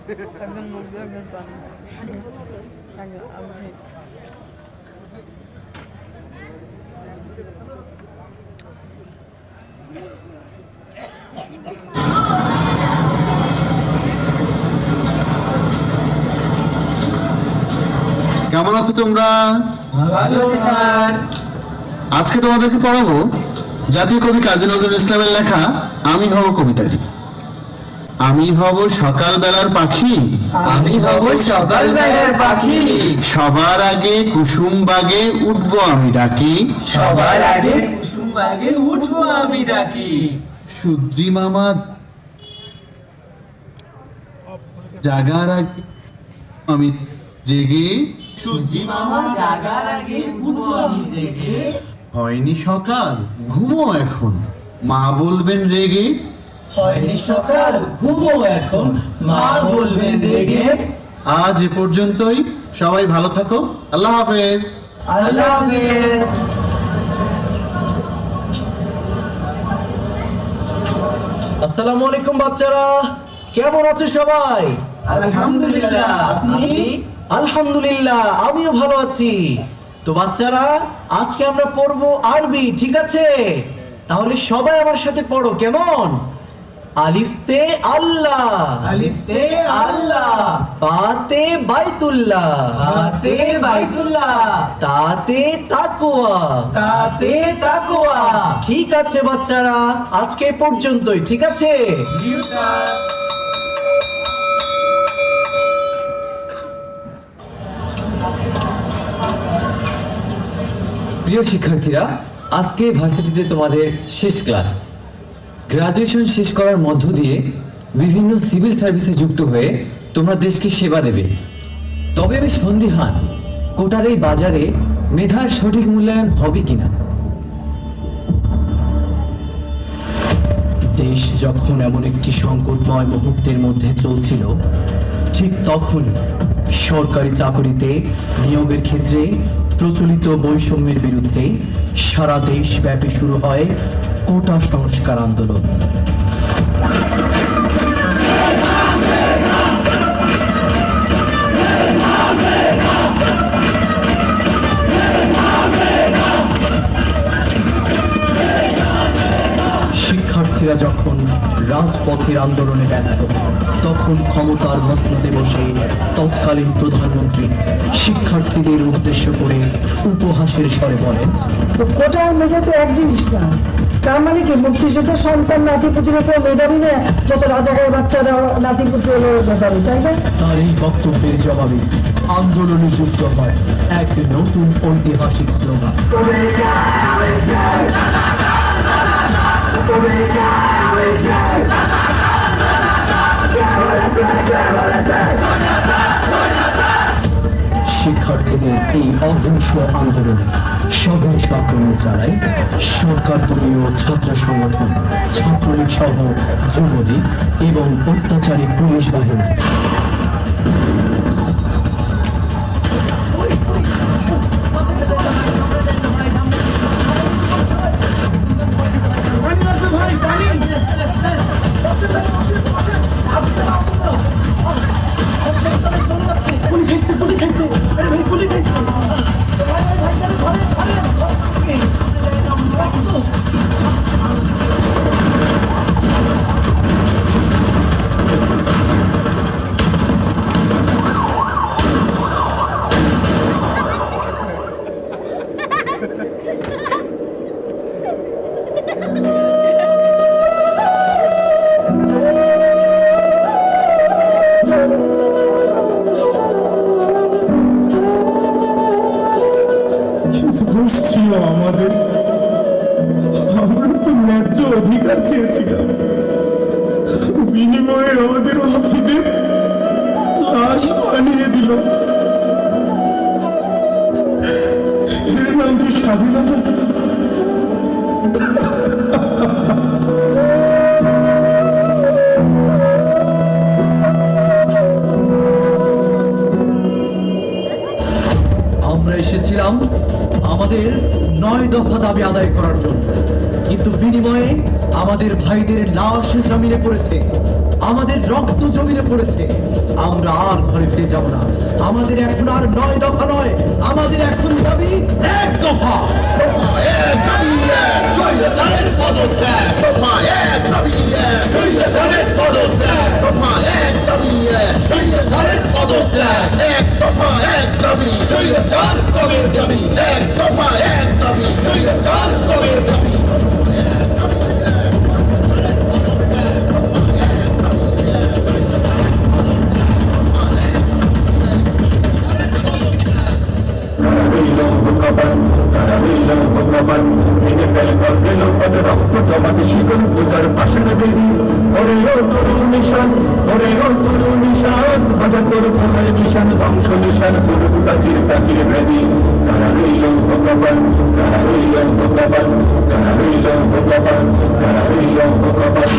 একজন মুগ্ধ একজন পানি একজন আবু সাইদ। কেমন আছো তোমরা? ভালো আছি স্যার। আজকে তোমাদেরকে পড়াবো জাতীয় কবি কাজী নজরুল ইসলামের লেখা আমি হব কবিতাটি। আমি হব সকালবেলার পাখি, আমি হব সকালবেলার পাখি, সবার আগে কুসুম বাগে উঠবো আমি ডাকি, সবার আগে কুসুম বাগে উঠবো আমি ডাকি। সূর্যি মামা জাগার আগে আমি জেগে, সূর্যি মামা জাগার আগে উঠবো আমি জেগে। হয়নি সকাল ঘুমো এখন মা বলবেন রেগে, হয়নি সকাল ঘুমো এখন মা বলবেন রেগে। আজ এ পর্যন্তই, সবাই ভালো থাকো, আল্লাহ হাফেজ। আল্লাহ হাফেজ। আসসালামু আলাইকুম বাচ্চারা, কেমন আছো সবাই? আলহামদুলিল্লাহ, আপনি? আলহামদুলিল্লাহ, আমিও ভালো আছি। তো বাচ্চারা, আজকে আমরা পড়বো আরবি, ঠিক আছে? তাহলে সবাই আমার সাথে পড়ো, কেমন? আলিফতে আল্লাহ, আলিফতে আল্লাহ, বাতে বাইতুল্লাহ, বাতে বাইতুল্লাহ, তাতে তাকওয়া। তাতে তাকওয়া। ঠিক আছে বাচ্চারা, আজকে এ পর্যন্তই, ঠিক আছে? জি স্যার। প্রিয় শিক্ষার্থীরা, আজকে ভার্সিটিতে তোমাদের শেষ ক্লাস। গ্রাজুয়েশন শেষ করার মধ্য দিয়ে বিভিন্ন সিভিল সার্ভিসে যুক্ত হয়ে তোমরা দেশকে সেবা দেবে। তবে আমি সন্দিহান কোটার এই বাজারে মেধার সঠিক মূল্যায়ন হবে কিনা। দেশ যখন এমন একটি সংকটময় মুহূর্তের মধ্যে চলছিল, ঠিক তখনই সরকারি চাকরিতে নিয়োগের ক্ষেত্রে প্রচলিত বৈষম্যের বিরুদ্ধে সারা দেশব্যাপী শুরু হয় কোটা সংস্কার আন্দোলন। শিক্ষার্থীরা যখন রাজপথের আন্দোলনে ব্যস্ত, তখন ক্ষমতার মসনদে বসে তৎকালীন প্রধানমন্ত্রী শিক্ষার্থীদের উদ্দেশ্য করে উপহাসের স্বরে বলেন, তো কোটা আর মেধা তো এক জিনিস না। তার মানে কি মুক্তিযোদ্ধা সন্তান নাতিপুতিরা কেউ মেধাবী না, যত রাজাকার বাচ্চারা নাতিপুতি হলো মেধাবী, তাই না? তার এই বক্তব্যের জবাবে আন্দোলনে যুক্ত হয় এক নতুন ঐতিহাসিক স্লোগান, শিক্ষার্থীদের এই অহিংস আন্দোলনে সহিংস আক্রমণ চালায় সরকার দলীয় ছাত্র সংগঠন, ছাত্রলীগ সহ যুবলীগ এবং অত্যাচারী পুলিশ বাহিনী। আমাদের আমরা তো ন্যায্য অধিকার চেয়েছিলাম, বিনিময়ে আমাদের হাফিদের লাশ বানিয়ে দিল। এর নাম কি স্বাধীনতা? আমরা এসেছিলাম আমাদের 9 দফা দাবি আদায় করার জন্য, কিন্তু বিনিময়ে আমাদের ভাইদের লাশ জমিনে পড়েছে। আমাদের রক্ত জমিনে পড়েছে। আমরা আর ঘরে ফিরে যাব না। আমাদের এখন আর 9 দফা নয়, আমাদের এখন দাবি 1 দফা। দফা এক, দাবি এক, স্বৈরাচারের পদত্যাগ, দফা এক, দাবি এক, স্বৈরাচারের পদত্যাগ, দফা এক, দাবি এক, স্বৈরাচারের পদত্যাগ, এক দফা এক দাবি, স্বৈরাচার কবে যাবি, এক দফা এক দাবি, স্বৈরাচার কবে যাবি। ধ্বংস নিশান করুক প্রাচীর প্রাচীর ভেদি। কারা রইল ভগবান, কারা রইল ভগবান, কারা রইল ভগবান, কারা রইল ভগবান।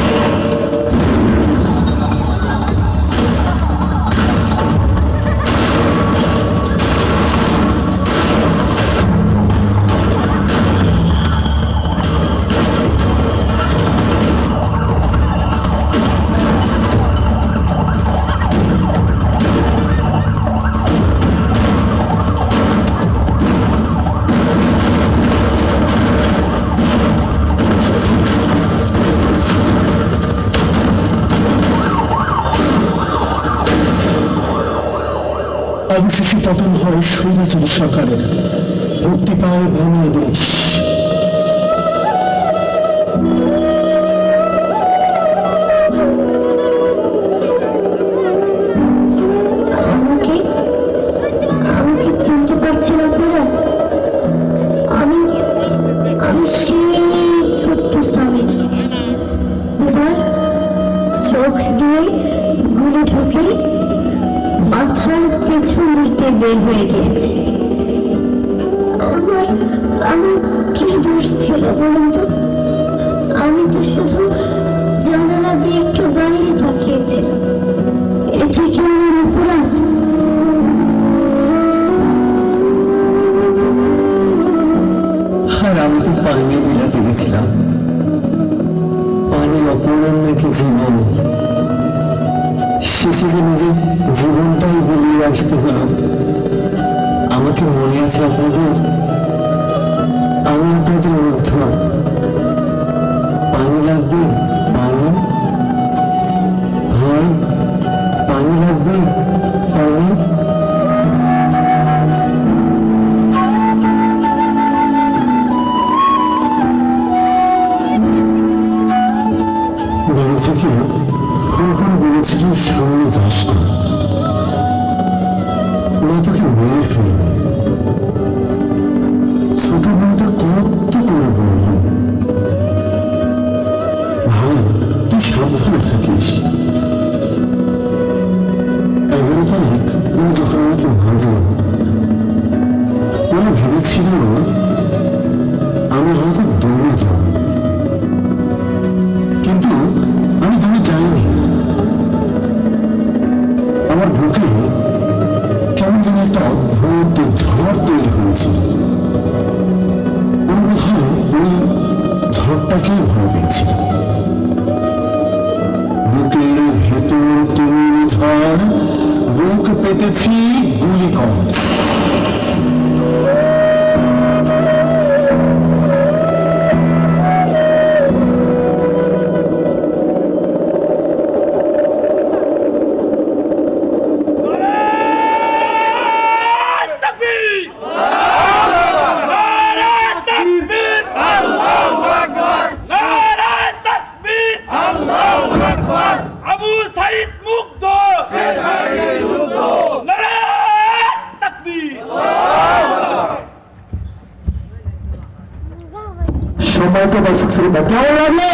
অবশেষে পতন হয় স্বৈরাচারী সরকারের, মুক্তি পায় বাংলাদেশ। আমাকে আমাকে চিনতে পারছেন আপনারা? আমি আমি সেই ছোট্ট সামির, যার চোখ দিয়ে গুলি ঢুকে মাথার পেছন দিকে বের হয়ে গিয়েছে। আমার কি দোষ ছিল বলুন তো? আমি তো শুধু জানালা দিয়ে একটু বাইরে তাকিয়েছিলাম। এটি কি আমার অপরাধ? আর আমি তো পানি বিলাতে গেছিলাম। পানির অপরাধ নাকি জীবন, শেষে যে নিজের জীবনটাই বেরিয়ে আসতে হলো। আমাকে মনে আছে আপনাদের? আমি আপনাদের মুগ্ধ। পানি লাগবে? পানি ভাই, পানি লাগবে? পানি। বাড়ি থেকে ফোন করে বলেছিল সামনে যাস না, ওরা তোকে মেরে ফেলবে। ছোট বোনটা কত করে বললাম, ভাই তুই সাবধানে থাকিস। 11 তারিখ ওরা যখন আমাকে মারল, ওরা ভেবেছিল আমি হয়তো দৌড়ে যাব, কিন্তু আমি দৌড়ে যাইনি। আমার বুকে কেমন যেন একটা অদ্ভুত ঝড় তৈরি হয়েছিল। ওরা বোধহয় ওই ঝড়টাকেই ভয় পেয়েছিল। বুকের ভেতর তরুণ ঝড়, বুক পেতেছি গুলি কর। আবু সাইদ মুগ্ধ, সম্মানিত দর্শক শ্রোতা, কেমন লাগলো?